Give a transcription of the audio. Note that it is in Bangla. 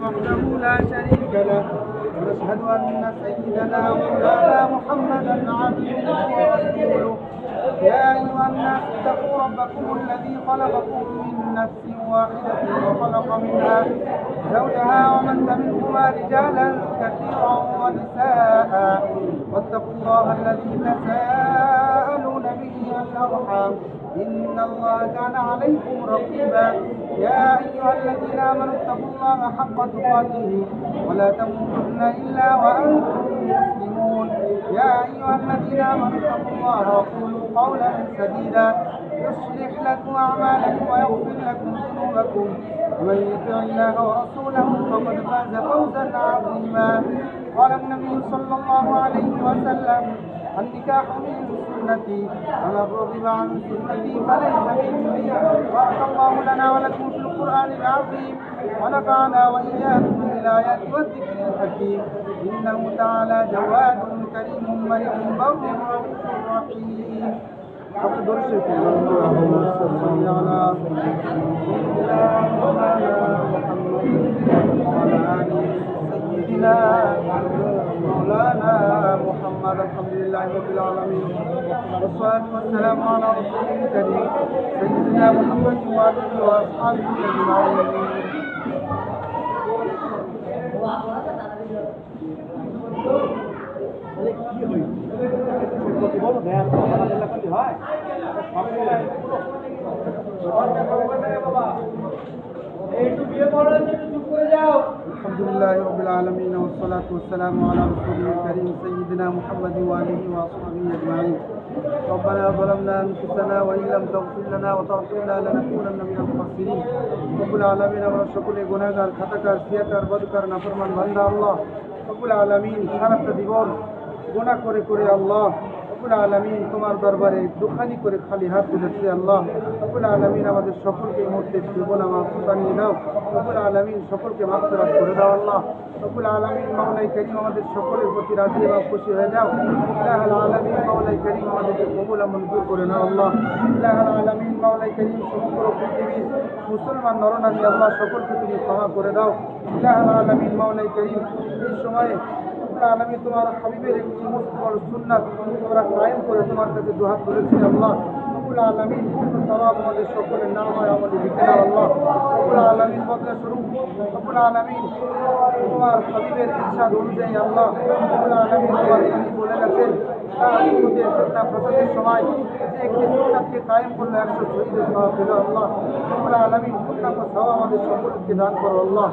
وحده لا شريك له ونشهد أن سيدنا مولانا محمدا عبده ورسوله يا أيها الناس اتقوا ربكم الذي خلقكم من نفس واحدة وخلق منها زوجها وبث منهما رجالا كثيرا ونساء واتقوا الله الذي تساءلون به والأرحام إن الله كان عليكم رقيبا يا أيها الذين آمنوا اتقوا الله حق تقاته ولا تموتن إلا وأنتم مسلمون يا أيها الذين آمنوا اتقوا الله وقولوا قولا سديدا يصلح لكم أعمالكم ويغفر لكم ذنوبكم ومن يطع الله ورسوله فقد فاز فوزا عظيما قال النبي صلى الله عليه وسلم النكاح من سنتي ومن رغب عن سنتي فليس مني بارك الله لنا ولكم في القرآن العظيم ونفعنا وإياكم بالآيات والذكر الحكيم إنه تعالى جواد كريم ملك بر رحيم اللهم صل على سيدنا محمد وعلى آل سيدنا مولانا محمد الحمد لله رب العالمين والصلاة والسلام على رسوله الكريم سيدنا محمد وآله وأصحابه أجمعين الحمد لله رب العالمين والصلاة والسلام على رسوله الكريم سيدنا محمد وآله وأصحابه أجمعين ربنا ظلمنا أنفسنا وإن لم تغفر لنا وترحمنا لنكونن من الخاسرين رب العالمين আমরা সকলে গুনাহগার খাতাকার সিয়াকার বদকার নাফরমান বান্দা আল্লাহ রব্বুল আলামিন সারাটা জীবন গুনাহ করে করে আল্লাহ রব্বুল আলামিন তোমার দরবারে দুখানি করে খালি হাত তুলেছি আল্লাহ রব্বুল আলামিন আমাদের সকলকে এই মুহূর্তে গুনাহ মাফ বানিয়ে দাও রব্বুল আলামিন সকলকে মাগফিরাত করে দাও আল্লাহ রব্বুল আলামিন মাওলাই করিম আমাদের সকলের প্রতি রাজি এবং খুশি হয়ে যাও ইলাহুল আলামিন মাওলাই করিম আমাদেরকে কবুল ও মঞ্জুর করে নাও আল্লাহ ইলাহুল আলামিন মাওলাই করিম সমগ্র পৃথিবীর মুসলমান নরনারী আল্লাহ সকলকে তুমি ক্ষমা করে দাও ইলাহুল আলামিন মাওলাই করিম এই সময়ে আলামিন তোমার হাবিবের একটি মুসলিম সুন্নাত তোমরা কায়েম করে তোমার কাছে দুহাত তুলেছি আল্লাহ রব্বুল আলামিন সওয়াব আমাদের সকলের নাম হয় আমাদের লিখে দাও আল্লাহ রব্বুল আলামিন বদলা স্বরূপ রব্বুল আলামিন তোমার হাবিবের ইরশাদ অনুযায়ী আল্লাহ রব্বুল আলামিন তোমার নবী বলে গেছেন তার উম্মতের ফিতনা ফাসাদের সময় যে একটি সুন্নাতকে কায়েম করলে 100 শহীদের সওয়াব পেল আল্লাহ রব্বুল আলামিন পূর্ণাঙ্গ সওয়াব আমাদের সকলকে দান করো আল্লাহ